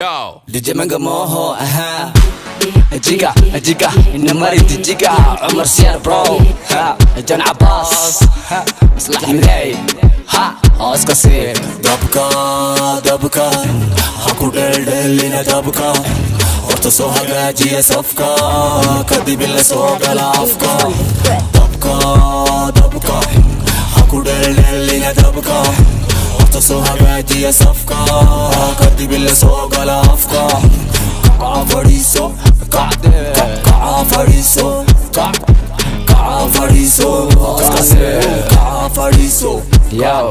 Yo, DJ Manga Moho, aha. Jiga, إنما Jiga, عمر سيار برو, ha. جان عباس, ha. مصلح مدعي, ha. اسكا سير. دبكا, هاكو دلنا دبكا. horta soo hagaajiya safka kadib la soo gala afka dabka haku dheelina dabka horta soo hagaajiya safka kadib la soo gala afka fariso yo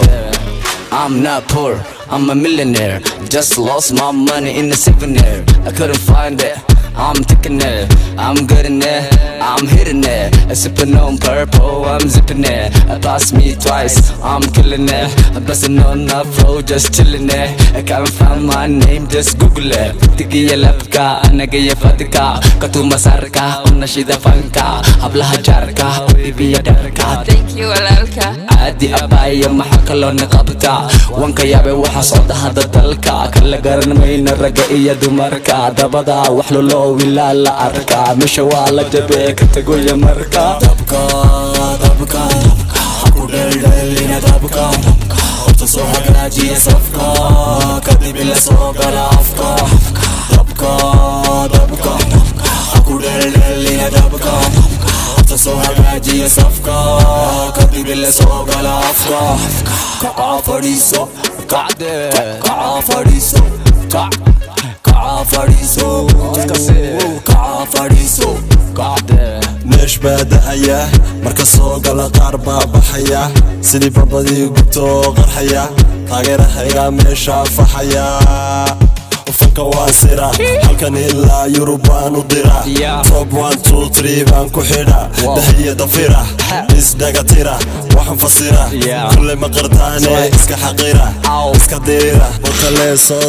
I'm not poor, I'm a millionaire. Just lost my money in the souvenir. I couldn't find it, I'm taking it. I'm good in it, I'm hitting it. Sipping on purple, I'm zipping it. Pass me twice, I'm killing it. Bustin' on the floor, just chilling it. I can't find my name, just Google it. Tiki labka, anagaya fatika. Katu masarka, unashida fanka. Hablaha jarka, baby darka. Thank you walaalka. عادي أبايا ما حكلو نقبتا وانك يابي وحصود هذا دلكا كلا قرن مين الرقائية دمركا دبدا وحلولو ولا لا أركا مشوالا جبيك تقول يا مركا دبكا حكو دلنا دبكا ارتصو حقراجي صفكا كذب اللي سوق الأفكا دبكا حكو دلنا دبكا ارتصو حقراجي صفكا كذب اللي سوق الأفكا كعفريسو meesh baa da'aya marka soo gala qaar baa baxaya sidii babadii gubto qarxaya taageerahayga meesha faxaya fanka waa sira halkan ilaa Yurubaan u dira top 1 2 3 baan ku xidha dahiya dafira isdaga tira waxaan fasira kulle ma qartaane iska xaqira iska dira oo kale soo